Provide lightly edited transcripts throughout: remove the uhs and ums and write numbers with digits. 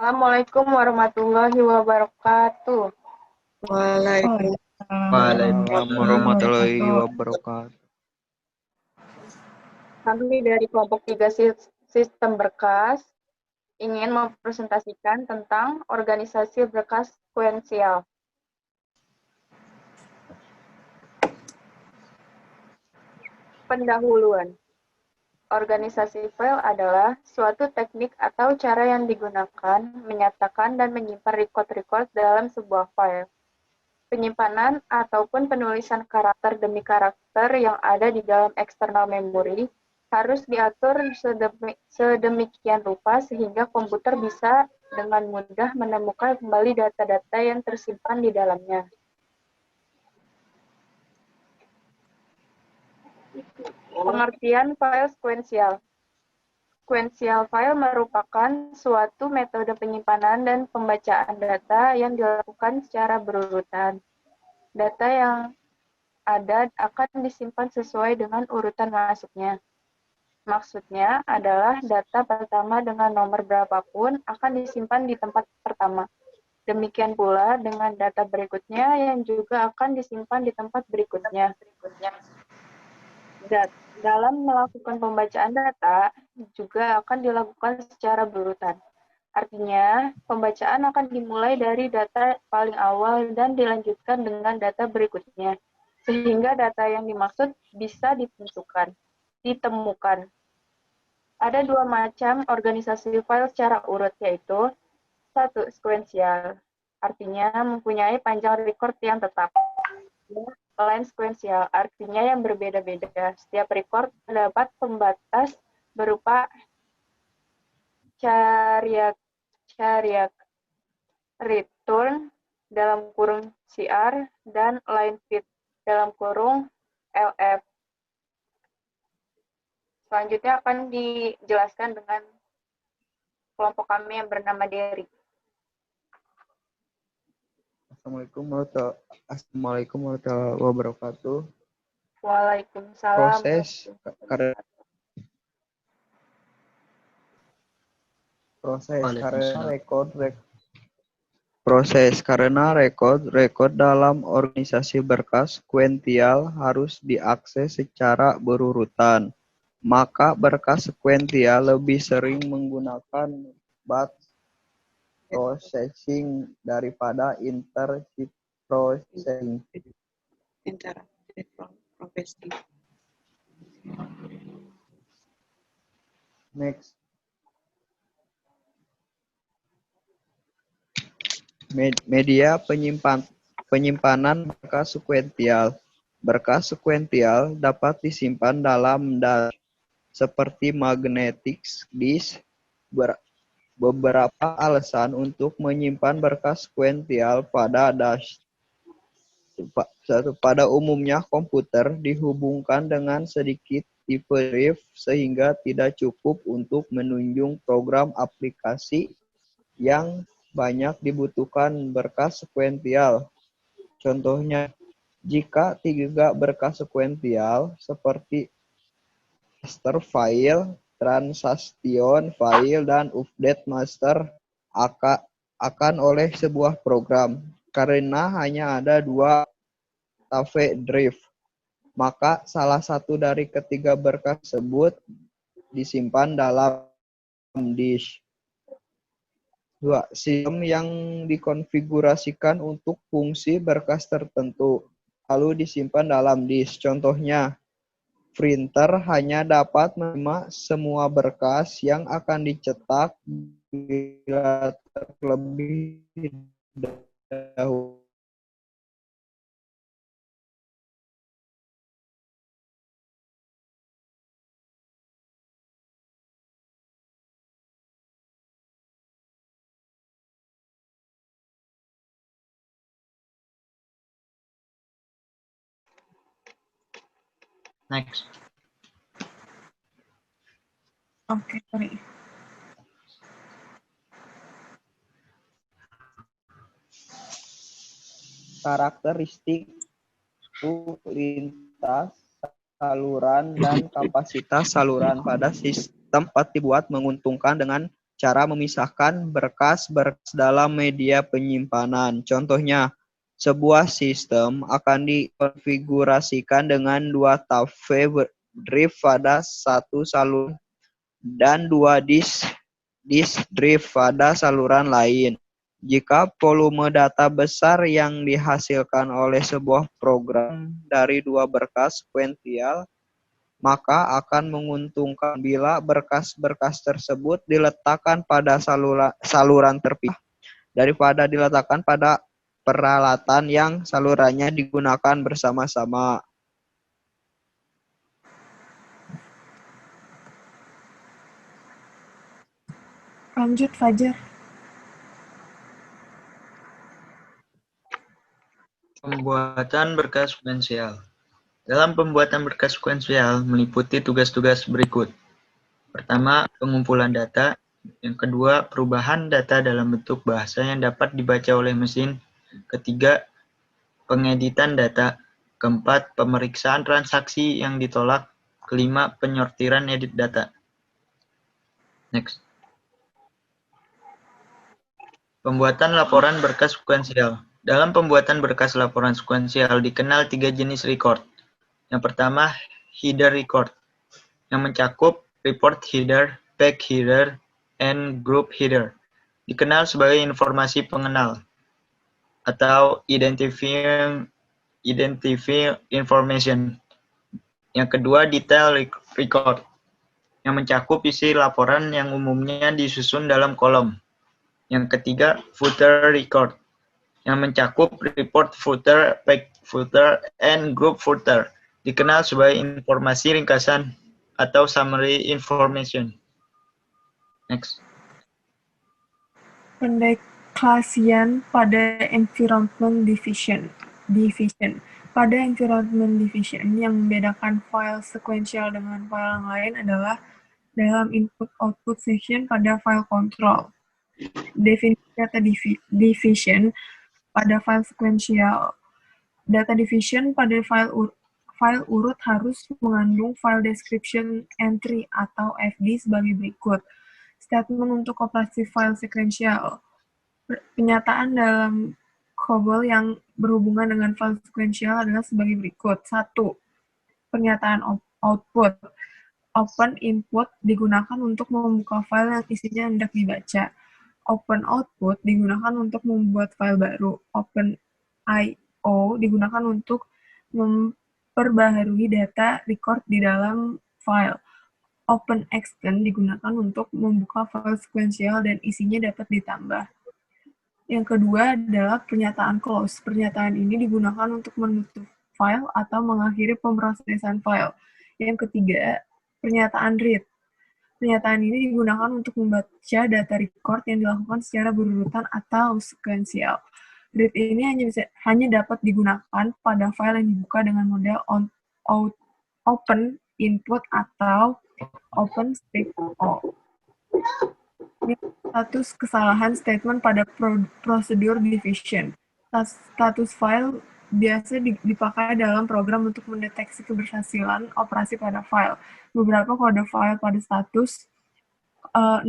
Assalamualaikum warahmatullahi wabarakatuh. Waalaikumsalam warahmatullahi wabarakatuh. Kami dari kelompok 3 sistem berkas ingin mempresentasikan tentang organisasi berkas sekuensial. Pendahuluan. Organisasi file adalah suatu teknik atau cara yang digunakan menyatakan dan menyimpan record-record dalam sebuah file. Penyimpanan ataupun penulisan karakter demi karakter yang ada di dalam eksternal memori harus diatur sedemikian rupa sehingga komputer bisa dengan mudah menemukan kembali data-data yang tersimpan di dalamnya. Pengertian file sekuensial. Sekuensial file merupakan suatu metode penyimpanan dan pembacaan data yang dilakukan secara berurutan. Data yang ada akan disimpan sesuai dengan urutan masuknya. Maksudnya adalah data pertama dengan nomor berapapun akan disimpan di tempat pertama. Demikian pula dengan data berikutnya yang juga akan disimpan di tempat berikutnya. Dalam melakukan pembacaan data juga akan dilakukan secara berurutan. Artinya, pembacaan akan dimulai dari data paling awal dan dilanjutkan dengan data berikutnya, sehingga data yang dimaksud bisa ditemukan. Ada dua macam organisasi file secara urut, yaitu 1. Sekuensial, artinya mempunyai panjang record yang tetap. Line sekuensial, artinya yang berbeda-beda. Setiap record terdapat pembatas berupa cariak return dalam kurung CR dan line fit dalam kurung LF. Selanjutnya akan dijelaskan dengan kelompok kami yang bernama Derry. Assalamualaikum warahmatullahi wabarakatuh. Waalaikumsalam. Proses karena record dalam organisasi berkas sekuensial harus diakses secara berurutan. Maka berkas sekuensial lebih sering menggunakan batch processing daripada interactive processing. Next. Media penyimpanan berkas sekuensial. Berkas sekuensial dapat disimpan dalam DAS seperti magnetic disk. Beberapa alasan untuk menyimpan berkas sekuensial pada DAS. Pada umumnya komputer dihubungkan dengan sedikit tipe drive sehingga tidak cukup untuk menunjuk program aplikasi yang banyak dibutuhkan berkas sekuensial. Contohnya, jika 3 berkas sekuensial seperti master file, transaction file, dan update master akan oleh sebuah program. Karena hanya ada 2 TAFE drive, maka salah satu dari ketiga berkas tersebut disimpan dalam disk. 2. Sistem yang dikonfigurasikan untuk fungsi berkas tertentu, lalu disimpan dalam disk. Contohnya, printer hanya dapat menerima semua berkas yang akan dicetak bila terlebih dahulu. Next. Oke, sorry. Karakteristik lintas saluran dan kapasitas saluran pada sistem dapat dibuat menguntungkan dengan cara memisahkan berkas-berkas dalam media penyimpanan. Contohnya, sebuah sistem akan dikonfigurasikan dengan 2 tab drive pada satu saluran dan 2 disk drive pada saluran lain. Jika volume data besar yang dihasilkan oleh sebuah program dari 2 berkas sekuensial, maka akan menguntungkan bila berkas-berkas tersebut diletakkan pada saluran terpisah daripada diletakkan pada peralatan yang salurannya digunakan bersama-sama. Lanjut, Fajar. Pembuatan berkas sekuensial. Dalam pembuatan berkas sekuensial meliputi tugas-tugas berikut. Pertama, pengumpulan data. Yang kedua, perubahan data dalam bentuk bahasa yang dapat dibaca oleh mesin. Ketiga, pengeditan data. Keempat, pemeriksaan transaksi yang ditolak. Kelima, penyortiran edit data. Next. Pembuatan laporan berkas sekuensial. Dalam pembuatan berkas laporan sekuensial dikenal 3 jenis record. Yang pertama, header record, yang mencakup report header, page header, and group header. Dikenal sebagai informasi pengenal atau identifying information. Yang kedua, detail record, yang mencakup isi laporan yang umumnya disusun dalam kolom. Yang ketiga, footer record, yang mencakup report footer, page footer, and group footer. Dikenal sebagai informasi ringkasan atau summary information. Next. Pendeklasian pada environment division. Pada environment division, yang membedakan file sequential dengan file yang lain adalah dalam input-output section pada file control. Definisi data division pada file sequential. Data division pada file urut harus mengandung file description entry atau FD sebagai berikut. Statement untuk operasi file sequential. Penyataan dalam COBOL yang berhubungan dengan file sequential adalah sebagai berikut. 1. Pernyataan output. Open input digunakan untuk membuka file yang isinya hendak dibaca. Open output digunakan untuk membuat file baru. Open I/O digunakan untuk memperbaharui data record di dalam file. Open extend digunakan untuk membuka file sequential dan isinya dapat ditambah. Yang kedua adalah pernyataan close. Pernyataan ini digunakan untuk menutup file atau mengakhiri pemrosesan file. Yang ketiga, pernyataan read. Pernyataan ini digunakan untuk membaca data record yang dilakukan secara berurutan atau sekuensial. Read ini hanya dapat digunakan pada file yang dibuka dengan model open input atau open statement. Status kesalahan statement pada prosedur division. Status file biasa dipakai dalam program untuk mendeteksi keberhasilan operasi pada file. Beberapa kode file pada status 00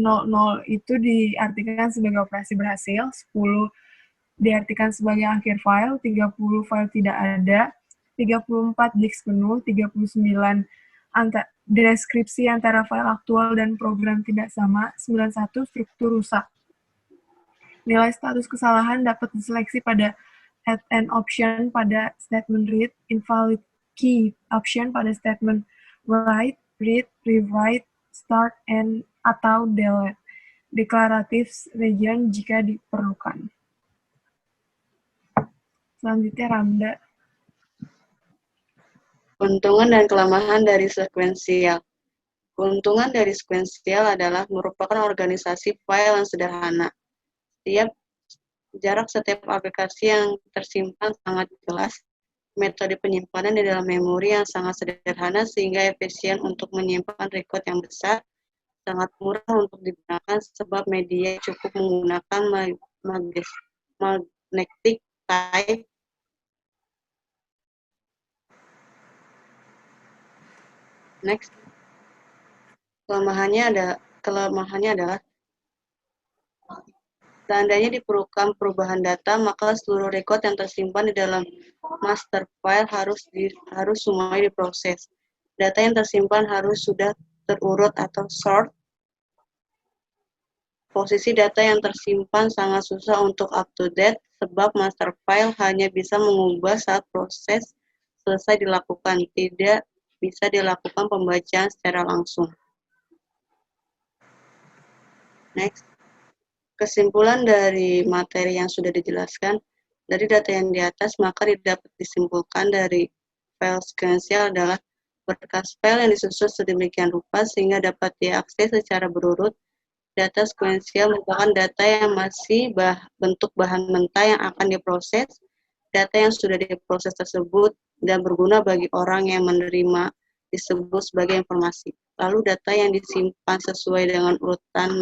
itu diartikan sebagai operasi berhasil, 10 diartikan sebagai akhir file, 30 file tidak ada, 34 disk penuh, 39 deskripsi antara file aktual dan program tidak sama, 91 struktur rusak. Nilai status kesalahan dapat diseleksi pada add an option pada statement read, invalid key option pada statement write, read, rewrite, start, and atau delete. Deklaratif region jika diperlukan. Selanjutnya Ramda. Keuntungan dan kelemahan dari sekuensial. Keuntungan dari sekuensial adalah merupakan organisasi file yang sederhana. Jarak setiap aplikasi yang tersimpan sangat jelas. Metode penyimpanan di dalam memori yang sangat sederhana sehingga efisien untuk menyimpan record yang besar. Sangat murah untuk digunakan sebab media cukup menggunakan magnetic tape. Next. Kelemahannya adalah Seandainya diperlukan perubahan data, maka seluruh record yang tersimpan di dalam master file harus semuanya diproses. Data yang tersimpan harus sudah terurut atau sort. Posisi data yang tersimpan sangat susah untuk up to date, sebab master file hanya bisa mengubah saat proses selesai dilakukan, tidak bisa dilakukan pembacaan secara langsung. Next. Kesimpulan dari materi yang sudah dijelaskan, dari data yang di atas, maka dapat disimpulkan dari file sekuensial adalah berkas file yang disusun sedemikian rupa sehingga dapat diakses secara berurut. Data sekuensial merupakan data yang masih bentuk bahan mentah yang akan diproses. Data yang sudah diproses tersebut dan berguna bagi orang yang menerima disebut sebagai informasi. Lalu data yang disimpan sesuai dengan urutan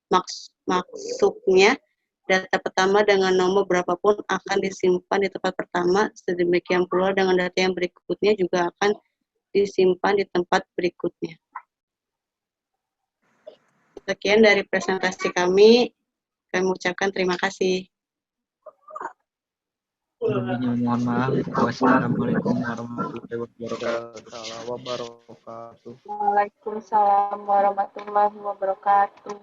maksudnya, data pertama dengan nomor berapapun akan disimpan di tempat pertama, sedemikian pula dengan data yang berikutnya juga akan disimpan di tempat berikutnya. Sekian dari presentasi kami ucapkan terima kasih. Sebelumnya mohon maaf. Wassalamualaikum warahmatullahi wabarakatuh. Waalaikumsalam warahmatullahi wabarakatuh.